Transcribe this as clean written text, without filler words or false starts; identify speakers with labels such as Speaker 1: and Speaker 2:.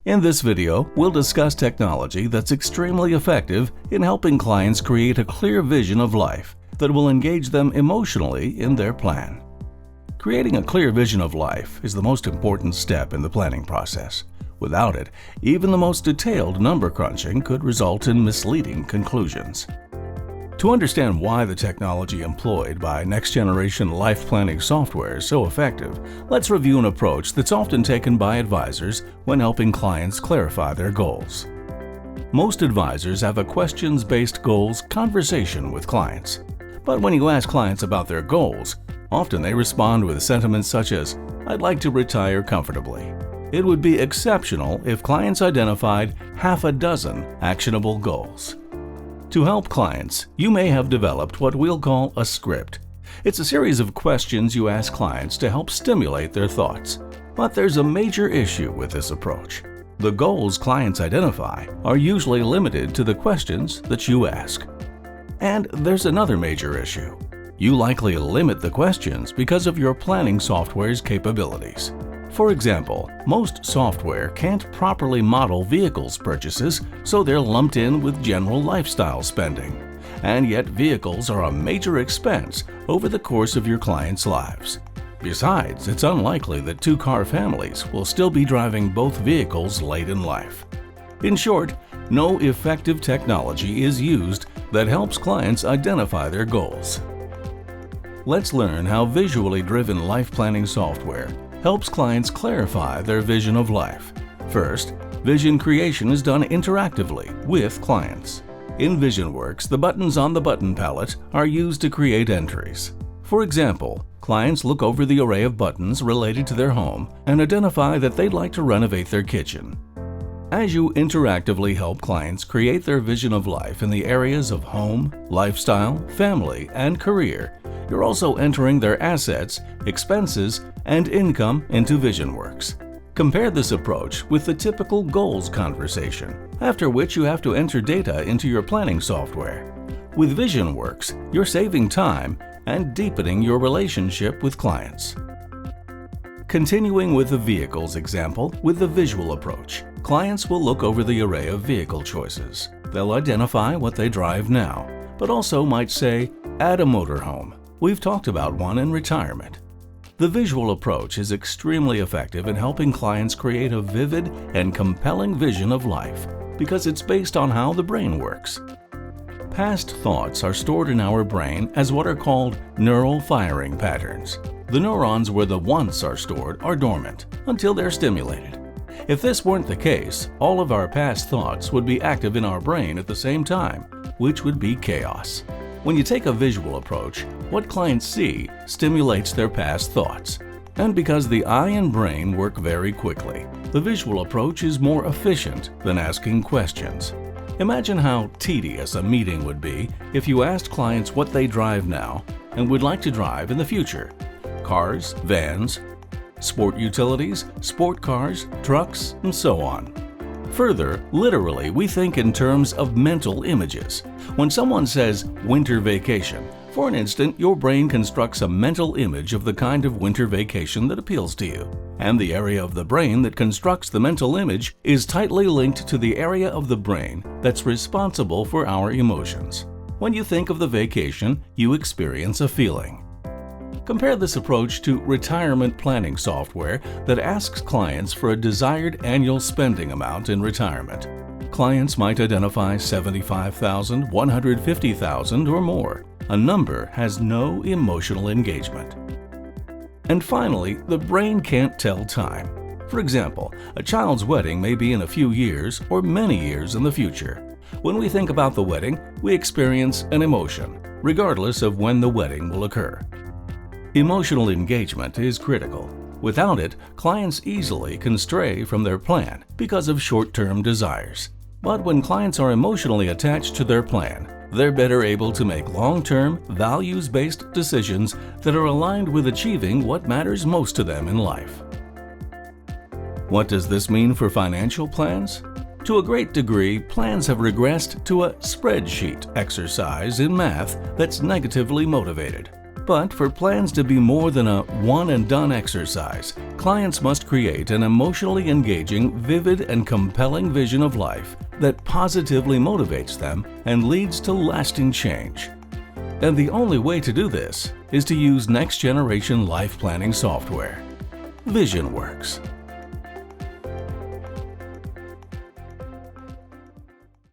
Speaker 1: In this video, we'll discuss technology that's extremely effective in helping clients create a clear vision of life that will engage them emotionally in their plan. Creating a clear vision of life is the most important step in the planning process. Without it, even the most detailed number crunching could result in misleading conclusions. To understand why the technology employed by next-generation life planning software is so effective, let's review an approach that's often taken by advisors when helping clients clarify their goals. Most advisors have a questions-based goals conversation with clients. But when you ask clients about their goals, often they respond with sentiments such as, "I'd like to retire comfortably." It would be exceptional if clients identified half a dozen actionable goals. To help clients, you may have developed what we'll call a script. It's a series of questions you ask clients to help stimulate their thoughts. But there's a major issue with this approach. The goals clients identify are usually limited to the questions that you ask. And there's another major issue. You likely limit the questions because of your planning software's capabilities. For example, most software can't properly model vehicles purchases, so they're lumped in with general lifestyle spending. And yet vehicles are a major expense over the course of your clients' lives. Besides, it's unlikely that two-car families will still be driving both vehicles late in life. In short, no effective technology is used that helps clients identify their goals. Let's learn how visually driven life planning software helps clients clarify their vision of life. First, vision creation is done interactively with clients. In VisionWorks, the buttons on the button palette are used to create entries. For example, clients look over the array of buttons related to their home and identify that they'd like to renovate their kitchen. As you interactively help clients create their vision of life in the areas of home, lifestyle, family, and career, you're also entering their assets, expenses, and income into VisionWorks. Compare this approach with the typical goals conversation, after which you have to enter data into your planning software. With VisionWorks, you're saving time and deepening your relationship with clients. Continuing with the vehicles example with the visual approach, clients will look over the array of vehicle choices. They'll identify what they drive now, but also might say, add a motorhome. We've talked about one in retirement. The visual approach is extremely effective in helping clients create a vivid and compelling vision of life because it's based on how the brain works. Past thoughts are stored in our brain as what are called neural firing patterns. The neurons where the wants are stored are dormant until they're stimulated. If this weren't the case, all of our past thoughts would be active in our brain at the same time, which would be chaos. When you take a visual approach, what clients see stimulates their past thoughts. And because the eye and brain work very quickly, the visual approach is more efficient than asking questions. Imagine how tedious a meeting would be if you asked clients what they drive now and would like to drive in the future. Cars, vans, sport utilities, sport cars, trucks, and so on. Further, literally, we think in terms of mental images. When someone says winter vacation, for an instant, your brain constructs a mental image of the kind of winter vacation that appeals to you. And the area of the brain that constructs the mental image is tightly linked to the area of the brain that's responsible for our emotions. When you think of the vacation, you experience a feeling. Compare this approach to retirement planning software that asks clients for a desired annual spending amount in retirement. Clients might identify $75,000, $150,000, or more. A number has no emotional engagement. And finally, the brain can't tell time. For example, a child's wedding may be in a few years or many years in the future. When we think about the wedding, we experience an emotion, regardless of when the wedding will occur. Emotional engagement is critical. Without it, clients easily can stray from their plan because of short-term desires. But when clients are emotionally attached to their plan, they're better able to make long-term, values-based decisions that are aligned with achieving what matters most to them in life. What does this mean for financial plans? To a great degree, plans have regressed to a spreadsheet exercise in math that's negatively motivated. But for plans to be more than a one-and-done exercise, clients must create an emotionally engaging, vivid, and compelling vision of life that positively motivates them and leads to lasting change. And the only way to do this is to use next-generation life planning software, VisionWorks.